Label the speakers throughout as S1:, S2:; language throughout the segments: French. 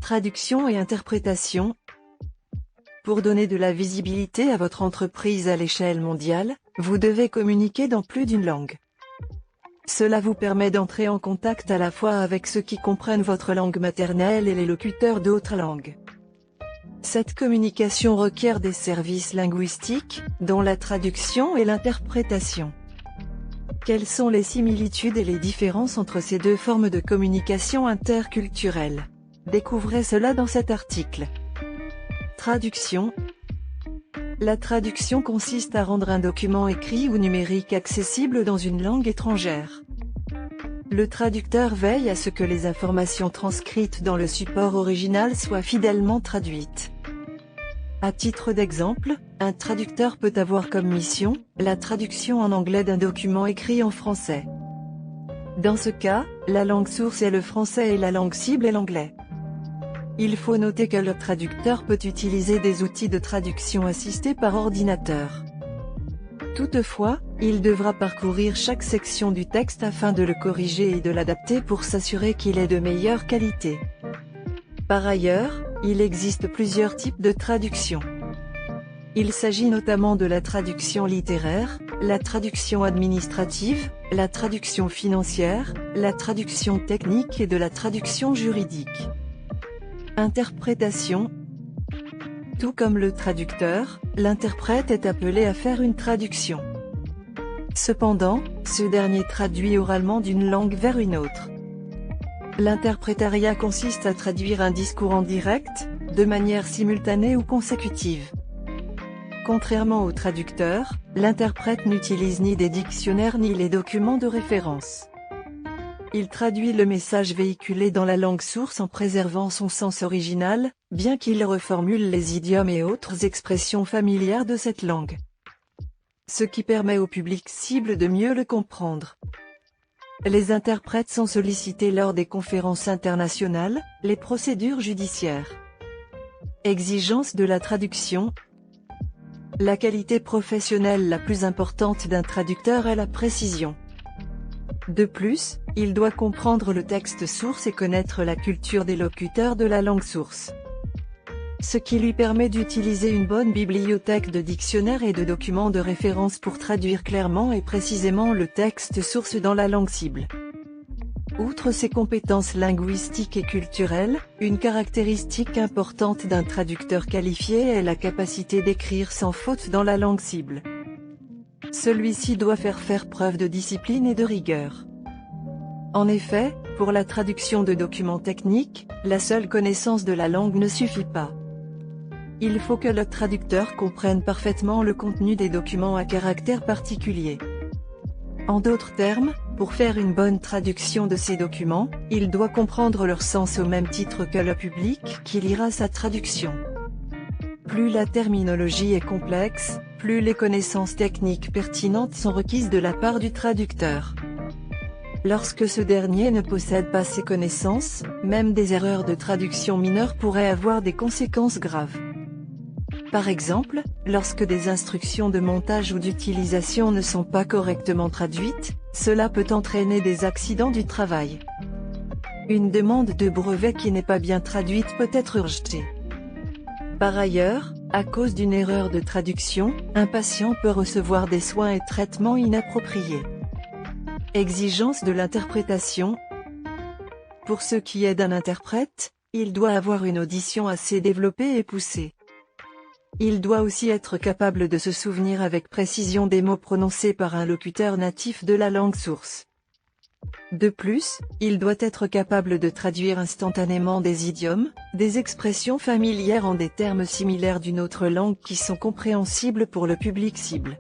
S1: Traduction et interprétation. Pour donner de la visibilité à votre entreprise à l'échelle mondiale, vous devez communiquer dans plus d'une langue. Cela vous permet d'entrer en contact à la fois avec ceux qui comprennent votre langue maternelle et les locuteurs d'autres langues. Cette communication requiert des services linguistiques, dont la traduction et l'interprétation. Quelles sont les similitudes et les différences entre ces deux formes de communication interculturelle? Découvrez cela dans cet article. Traduction. La traduction consiste à rendre un document écrit ou numérique accessible dans une langue étrangère. Le traducteur veille à ce que les informations transcrites dans le support original soient fidèlement traduites. À titre d'exemple, un traducteur peut avoir comme mission la traduction en anglais d'un document écrit en français. Dans ce cas, la langue source est le français et la langue cible est l'anglais. Il faut noter que le traducteur peut utiliser des outils de traduction assistés par ordinateur. Toutefois, il devra parcourir chaque section du texte afin de le corriger et de l'adapter pour s'assurer qu'il est de meilleure qualité. Par ailleurs, il existe plusieurs types de traduction. Il s'agit notamment de la traduction littéraire, la traduction administrative, la traduction financière, la traduction technique et de la traduction juridique. Interprétation. Tout comme le traducteur, l'interprète est appelé à faire une traduction. Cependant, ce dernier traduit oralement d'une langue vers une autre. L'interprétariat consiste à traduire un discours en direct, de manière simultanée ou consécutive. Contrairement au traducteur, l'interprète n'utilise ni des dictionnaires ni les documents de référence. Il traduit le message véhiculé dans la langue source en préservant son sens original, bien qu'il reformule les idiomes et autres expressions familières de cette langue. Ce qui permet au public cible de mieux le comprendre. Les interprètes sont sollicités lors des conférences internationales, les procédures judiciaires. Exigence de la traduction. La qualité professionnelle la plus importante d'un traducteur est la précision. De plus, il doit comprendre le texte source et connaître la culture des locuteurs de la langue source. Ce qui lui permet d'utiliser une bonne bibliothèque de dictionnaires et de documents de référence pour traduire clairement et précisément le texte source dans la langue cible. Outre ses compétences linguistiques et culturelles, une caractéristique importante d'un traducteur qualifié est la capacité d'écrire sans faute dans la langue cible. Celui-ci doit faire preuve de discipline et de rigueur. En effet, pour la traduction de documents techniques, la seule connaissance de la langue ne suffit pas. Il faut que le traducteur comprenne parfaitement le contenu des documents à caractère particulier. En d'autres termes, pour faire une bonne traduction de ces documents, il doit comprendre leur sens au même titre que le public qui lira sa traduction. Plus la terminologie est complexe, plus les connaissances techniques pertinentes sont requises de la part du traducteur. Lorsque ce dernier ne possède pas ces connaissances, même des erreurs de traduction mineures pourraient avoir des conséquences graves. Par exemple, lorsque des instructions de montage ou d'utilisation ne sont pas correctement traduites, cela peut entraîner des accidents du travail. Une demande de brevet qui n'est pas bien traduite peut être rejetée. Par ailleurs, à cause d'une erreur de traduction, un patient peut recevoir des soins et traitements inappropriés. Exigence de l'interprétation. Pour ce qui est d'un interprète, il doit avoir une audition assez développée et poussée. Il doit aussi être capable de se souvenir avec précision des mots prononcés par un locuteur natif de la langue source. De plus, il doit être capable de traduire instantanément des idiomes, des expressions familières en des termes similaires d'une autre langue qui sont compréhensibles pour le public cible.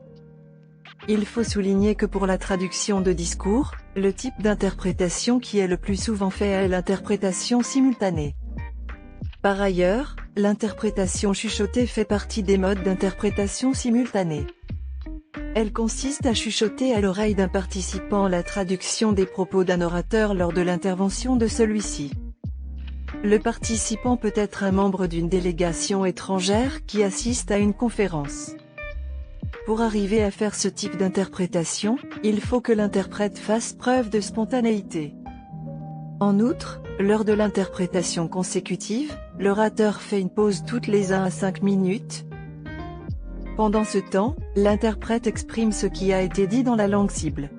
S1: Il faut souligner que pour la traduction de discours, le type d'interprétation qui est le plus souvent fait est l'interprétation simultanée. Par ailleurs, l'interprétation chuchotée fait partie des modes d'interprétation simultanée. Elle consiste à chuchoter à l'oreille d'un participant la traduction des propos d'un orateur lors de l'intervention de celui-ci. Le participant peut être un membre d'une délégation étrangère qui assiste à une conférence. Pour arriver à faire ce type d'interprétation, il faut que l'interprète fasse preuve de spontanéité. En outre, Lors de l'interprétation consécutive, l'orateur fait une pause toutes les 1 à 5 minutes. Pendant ce temps, l'interprète exprime ce qui a été dit dans la langue cible.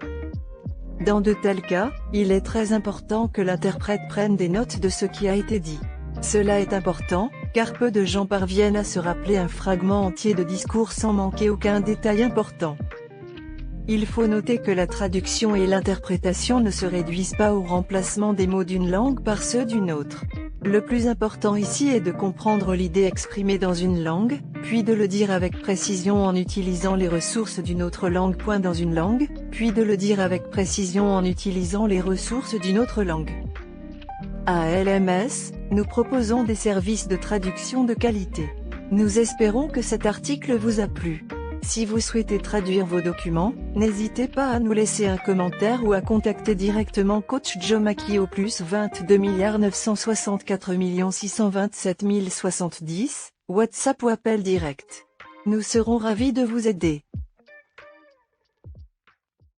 S1: Dans de tels cas, il est très important que l'interprète prenne des notes de ce qui a été dit. Cela est important, car peu de gens parviennent à se rappeler un fragment entier de discours sans manquer aucun détail important. Il faut noter que la traduction et l'interprétation ne se réduisent pas au remplacement des mots d'une langue par ceux d'une autre. Le plus important ici est de comprendre l'idée exprimée dans une langue, puis de le dire avec précision en utilisant les ressources d'une autre langue. Dans une langue, puis de le dire avec précision en utilisant les ressources d'une autre langue. À LMS, nous proposons des services de traduction de qualité. Nous espérons que cet article vous a plu. Si vous souhaitez traduire vos documents, n'hésitez pas à nous laisser un commentaire ou à contacter directement Coach Joe Maki au +22 964 627 070, WhatsApp ou appel direct. Nous serons ravis de vous aider.